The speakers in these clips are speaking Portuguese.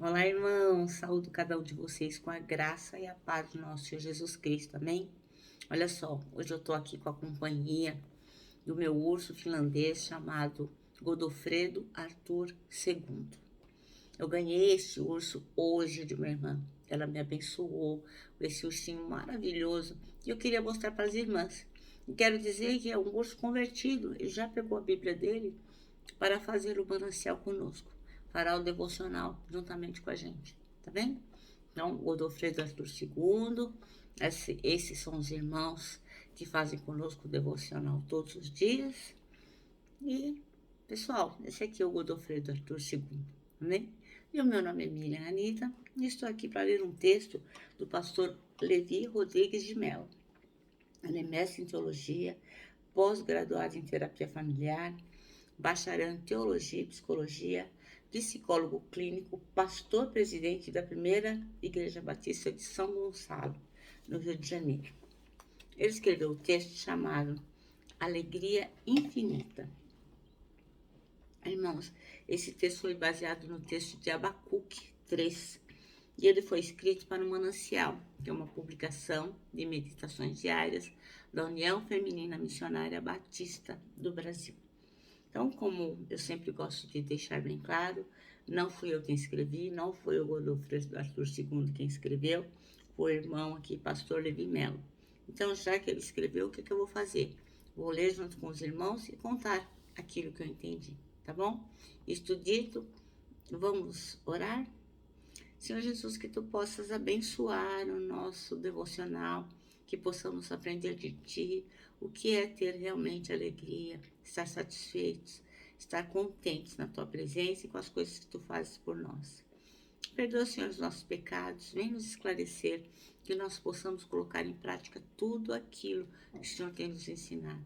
Olá, irmãos. Saúdo cada um de vocês com a graça e a paz do nosso Senhor Jesus Cristo. Amém? Olha só, hoje eu tô aqui com a companhia do meu urso finlandês chamado Godofredo Arthur II. Eu ganhei esse urso hoje de minha irmã. Ela me abençoou com esse ursinho maravilhoso e eu queria mostrar para as irmãs. E quero dizer que é um urso convertido. Ele já pegou a Bíblia dele para fazer o manancial conosco. Fará o devocional juntamente com a gente, tá bem? Então, o Godofredo Arthur II, esses são os irmãos que fazem conosco o devocional todos os dias. E, pessoal, esse aqui é o Godofredo Arthur II, né? E o meu nome é Miriam Anita e estou aqui para ler um texto do pastor Levi Rodrigues de Mello. Ele é mestre em teologia, pós-graduado em terapia familiar, bacharel em teologia e psicologia, psicólogo clínico, pastor presidente da primeira Igreja Batista de São Gonçalo, no Rio de Janeiro. Ele escreveu o texto chamado Alegria Infinita. Irmãos, esse texto foi baseado no texto de Abacuque 3, e ele foi escrito para o Manancial, que é uma publicação de meditações diárias da União Feminina Missionária Batista do Brasil. Então, como eu sempre gosto de deixar bem claro, não fui eu quem escrevi, não foi o Godofredo Arthur II quem escreveu, foi o irmão aqui, pastor Levi Mello. Então, já que ele escreveu, o que eu vou fazer? Vou ler junto com os irmãos e contar aquilo que eu entendi, tá bom? Isto dito, vamos orar? Senhor Jesus, que tu possas abençoar o nosso devocional, que possamos aprender de ti o que é ter realmente alegria, estar satisfeitos, estar contentes na tua presença e com as coisas que tu fazes por nós. Perdoa, Senhor, os nossos pecados, vem nos esclarecer, que nós possamos colocar em prática tudo aquilo que o Senhor tem nos ensinado.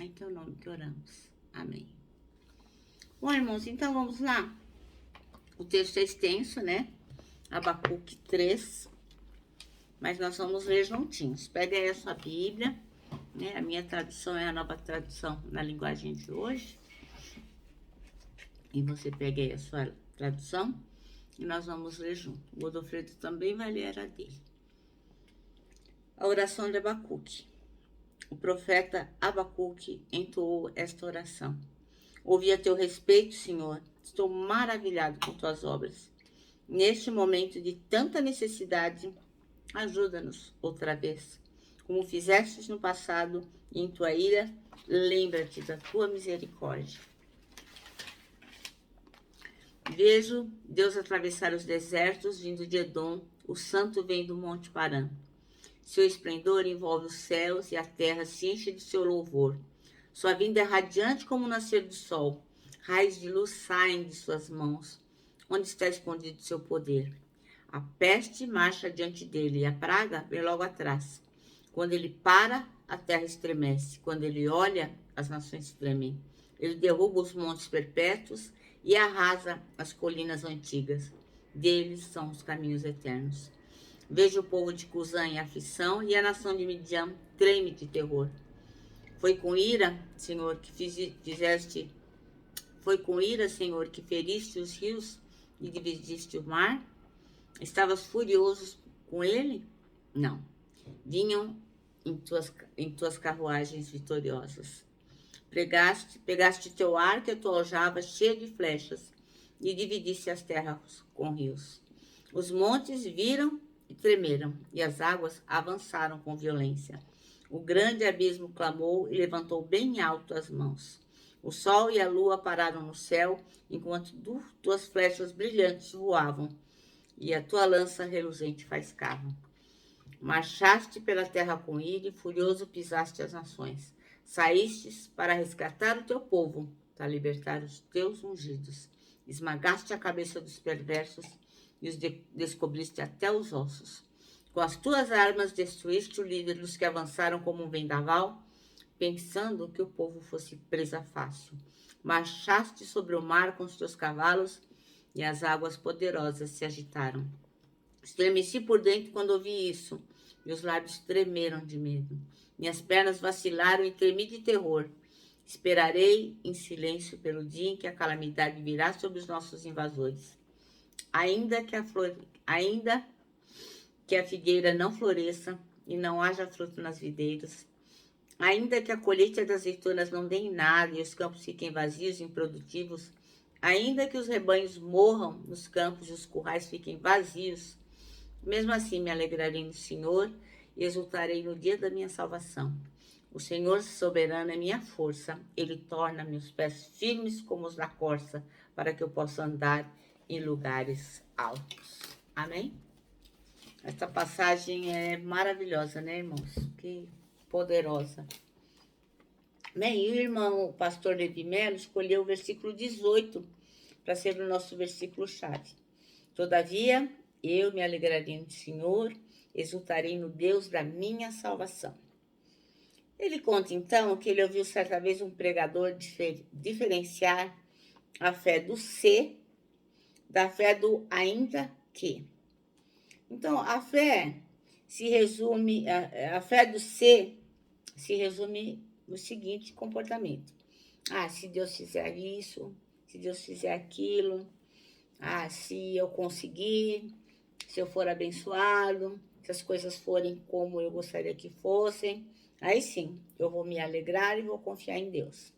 É em teu nome que oramos. Amém. Bom, irmãos, então vamos lá. O texto é extenso, né? Abacuque 3, mas nós vamos ler juntinhos. Pega aí a sua Bíblia, né? A minha tradução é a nova tradução na linguagem de hoje. E você pega aí a sua tradução e nós vamos ler junto. O Godofredo também vai ler a dele. A oração de Abacuque. O profeta Abacuque entoou esta oração. Ouvi a teu respeito, Senhor, estou maravilhado com tuas obras. Neste momento de tanta necessidade, ajuda-nos outra vez. Como fizestes no passado, e em tua ira, lembra-te da tua misericórdia. Vejo Deus atravessar os desertos, vindo de Edom, o santo vem do Monte Parã. Seu esplendor envolve os céus e a terra se enche de seu louvor. Sua vinda é radiante como o nascer do sol. Raios de luz saem de suas mãos. Onde está escondido seu poder? A peste marcha diante dele e a praga vem logo atrás. Quando ele para, a terra estremece. Quando ele olha, as nações tremem. Ele derruba os montes perpétuos e arrasa as colinas antigas. Deles são os caminhos eternos. Vejo o povo de Cusã em aflição e a nação de Midian treme de terror. Foi com ira, Senhor, que fizeste. Foi com ira, Senhor, que feriste os rios e dividiste o mar? Estavas furioso com ele? Não. Vinham em tuas carruagens vitoriosas. Pegaste teu arco e a tua aljava cheia de flechas e dividiste as terras com rios. Os montes viram e tremeram, e as águas avançaram com violência. O grande abismo clamou e levantou bem alto as mãos. O sol e a lua pararam no céu, enquanto tuas flechas brilhantes voavam, e a tua lança reluzente faiscava. Marchaste pela terra com ira e furioso pisaste as nações. Saístes para resgatar o teu povo, para libertar os teus ungidos. Esmagaste a cabeça dos perversos e os descobriste até os ossos. Com as tuas armas destruíste o líder dos que avançaram como um vendaval, pensando que o povo fosse presa fácil. Marchaste sobre o mar com os teus cavalos e as águas poderosas se agitaram. Estremeci por dentro quando ouvi isso, e os lábios tremeram de medo. Minhas pernas vacilaram e tremi de terror. Esperarei em silêncio pelo dia em que a calamidade virá sobre os nossos invasores. Ainda que ainda que a figueira não floresça e não haja fruto nas videiras, ainda que a colheita das azeitonas não dê em nada e os campos fiquem vazios e improdutivos, ainda que os rebanhos morram nos campos e os currais fiquem vazios, mesmo assim me alegrarei no Senhor e exultarei no dia da minha salvação. O Senhor soberano é minha força, Ele torna meus pés firmes como os da corça, para que eu possa andar em lugares altos. Amém? Essa passagem é maravilhosa, né, irmãos? Que poderosa. Bem, e o irmão, o pastor Levi Melo, escolheu o versículo 18 para ser o nosso versículo-chave. Todavia, eu me alegrarei no Senhor, exultarei no Deus da minha salvação. Ele conta, então, que ele ouviu certa vez um pregador diferenciar a fé do se da fé do ainda que. Então, a fé se resume, a fé do se resume no seguinte comportamento. Se Deus fizer isso, se Deus fizer aquilo, se eu conseguir, se eu for abençoado, se as coisas forem como eu gostaria que fossem, aí sim, eu vou me alegrar e vou confiar em Deus.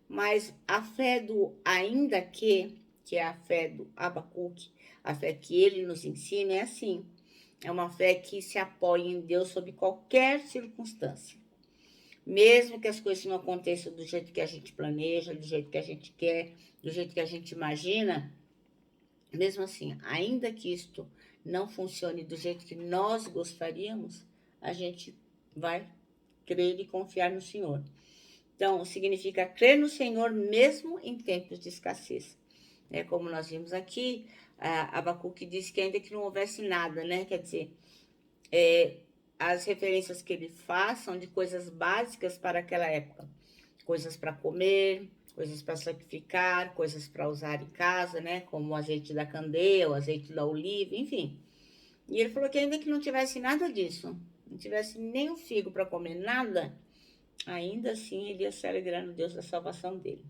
Mas a fé do ainda que é a fé do Abacuque, a fé que ele nos ensina é assim. É uma fé que se apoia em Deus sob qualquer circunstância. Mesmo que as coisas não aconteçam do jeito que a gente planeja, do jeito que a gente quer, do jeito que a gente imagina, mesmo assim, ainda que isto não funcione do jeito que nós gostaríamos, a gente vai crer e confiar no Senhor. Então, significa crer no Senhor mesmo em tempos de escassez. Como nós vimos aqui, Abacuque disse que ainda que não houvesse nada, né? Quer dizer, as referências que ele faz são de coisas básicas para aquela época. Coisas para comer, coisas para sacrificar, coisas para usar em casa, né? Como o azeite da candeia, o azeite da oliva, enfim. E ele falou que ainda que não tivesse nada disso, não tivesse nem um figo para comer, nada, ainda assim ele ia se alegrar no Deus da salvação dele.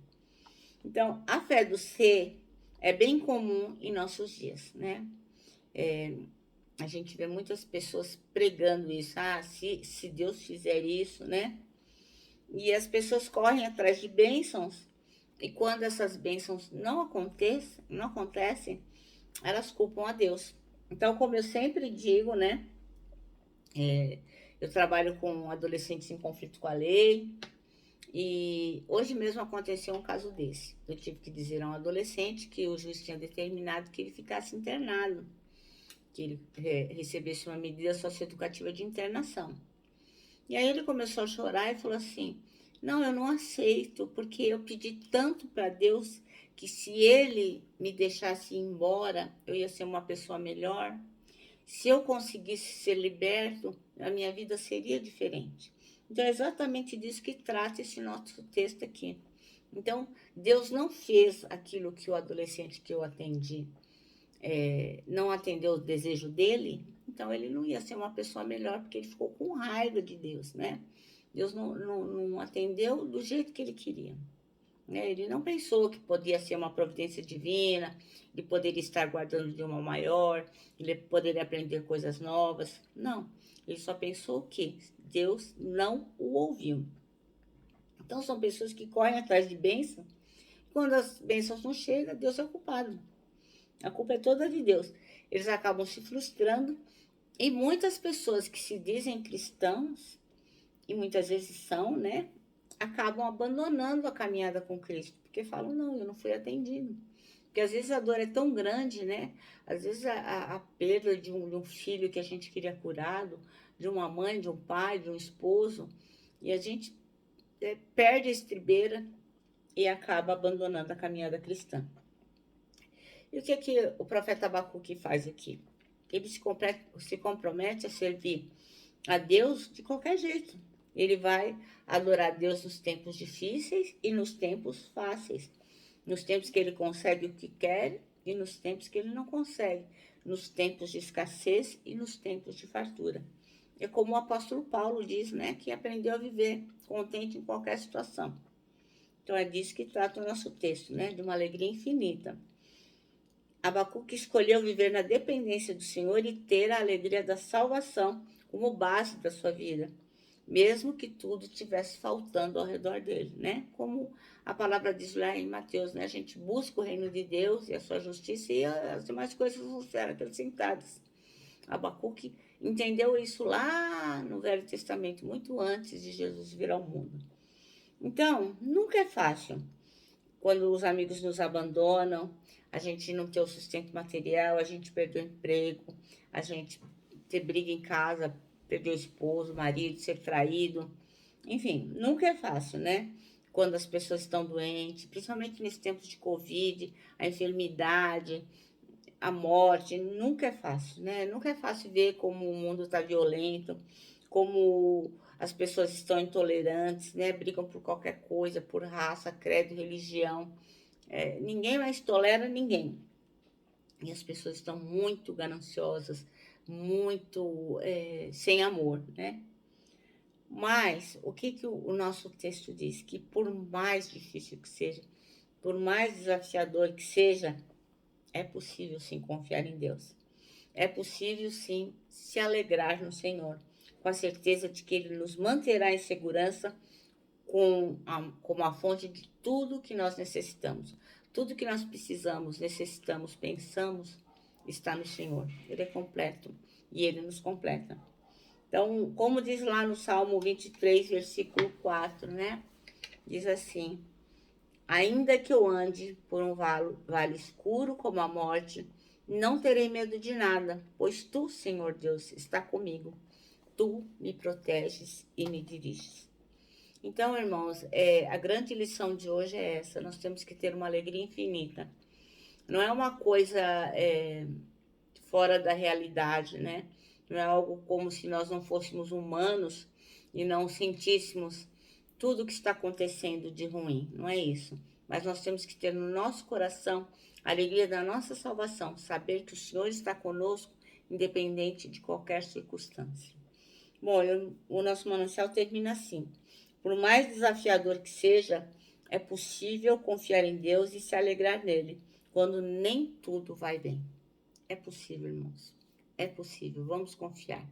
Então, a fé do ser é bem comum em nossos dias, né? A gente vê muitas pessoas pregando isso, se Deus fizer isso, né? E as pessoas correm atrás de bênçãos, e quando essas bênçãos não acontecem, elas culpam a Deus. Então, como eu sempre digo, né? Eu trabalho com adolescentes em conflito com a lei, e hoje mesmo aconteceu um caso desse. Eu tive que dizer a um adolescente que o juiz tinha determinado que ele ficasse internado, que ele recebesse uma medida socioeducativa de internação. E aí ele começou a chorar e falou assim: não, eu não aceito, porque eu pedi tanto para Deus que se ele me deixasse ir embora, eu ia ser uma pessoa melhor. Se eu conseguisse ser liberto, a minha vida seria diferente. Então, é exatamente disso que trata esse nosso texto aqui. Então, Deus não fez aquilo que o adolescente que eu atendi não atendeu o desejo dele, então ele não ia ser uma pessoa melhor, porque ele ficou com raiva de Deus, né? Deus não atendeu do jeito que ele queria. Né? Ele não pensou que podia ser uma providência divina, ele poderia estar guardando de uma maior, ele poderia aprender coisas novas. Não, ele só pensou que Deus não o ouviu. Então, são pessoas que correm atrás de bênção. Quando as bênçãos não chegam, Deus é o culpado. A culpa é toda de Deus. Eles acabam se frustrando. E muitas pessoas que se dizem cristãos, e muitas vezes são, né? Acabam abandonando a caminhada com Cristo. Porque falam, não, eu não fui atendido. Porque às vezes a dor é tão grande, né? Às vezes a perda de um filho que a gente queria curado, de uma mãe, de um pai, de um esposo, e a gente perde a estribeira e acaba abandonando a caminhada cristã. E o que o profeta Abacuque faz aqui? Ele se compromete a servir a Deus de qualquer jeito. Ele vai adorar a Deus nos tempos difíceis e nos tempos fáceis. Nos tempos que ele consegue o que quer e nos tempos que ele não consegue. Nos tempos de escassez e nos tempos de fartura. É como o apóstolo Paulo diz, né? Que aprendeu a viver contente em qualquer situação. Então é disso que trata o nosso texto, né? De uma alegria infinita. Abacuque escolheu viver na dependência do Senhor e ter a alegria da salvação como base da sua vida, mesmo que tudo estivesse faltando ao redor dele, né? Como a palavra diz lá em Mateus, né? A gente busca o reino de Deus e a sua justiça e as demais coisas vão ser acrescentadas. Abacuque entendeu isso lá no Velho Testamento, muito antes de Jesus vir ao mundo. Então, nunca é fácil quando os amigos nos abandonam, a gente não ter o sustento material, a gente perdeu o emprego, a gente ter briga em casa, perder o esposo, o marido, ser traído. Enfim, nunca é fácil, né? Quando as pessoas estão doentes, principalmente nesse tempo de Covid, a enfermidade, a morte, nunca é fácil, né? Nunca é fácil ver como o mundo está violento, como as pessoas estão intolerantes, né? Brigam por qualquer coisa, por raça, credo, religião. Ninguém mais tolera ninguém. E as pessoas estão muito gananciosas, muito sem amor, né? Mas o que o nosso texto diz? Que por mais difícil que seja, por mais desafiador que seja, é possível sim confiar em Deus. É possível sim se alegrar no Senhor, com a certeza de que Ele nos manterá em segurança como a fonte de tudo que nós necessitamos. Tudo que nós precisamos, necessitamos, pensamos, está no Senhor. Ele é completo e Ele nos completa. Então, como diz lá no Salmo 23, versículo 4, né? Diz assim: ainda que eu ande por um vale escuro como a morte, não terei medo de nada, pois tu, Senhor Deus, está comigo. Tu me proteges e me diriges. Então, irmãos, a grande lição de hoje é essa: nós temos que ter uma alegria infinita. Não é uma coisa fora da realidade, né? Não é algo como se nós não fôssemos humanos e não sentíssemos tudo o que está acontecendo de ruim. Não é isso. Mas nós temos que ter no nosso coração a alegria da nossa salvação, saber que o Senhor está conosco, independente de qualquer circunstância. Bom, o nosso manancial termina assim: por mais desafiador que seja, é possível confiar em Deus e se alegrar nele, quando nem tudo vai bem. É possível, irmãos. É possível. Vamos confiar.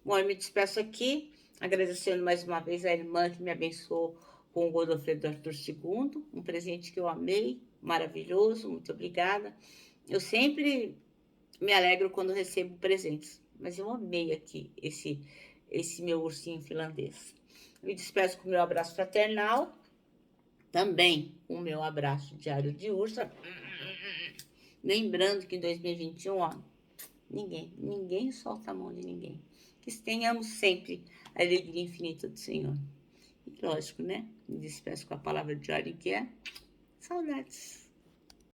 Bom, eu me despeço aqui, agradecendo mais uma vez a irmã que me abençoou com o Godofredo Arthur II, um presente que eu amei, maravilhoso, muito obrigada. Eu sempre me alegro quando recebo presentes, mas eu amei aqui esse meu ursinho finlandês. Me despeço com o meu abraço fraternal, também o meu abraço diário de ursa. Lembrando que em 2021, ó, ninguém solta a mão de ninguém. Que tenhamos sempre a alegria infinita do Senhor. E lógico, né? Me despeço com a palavra de ordem que é saudades.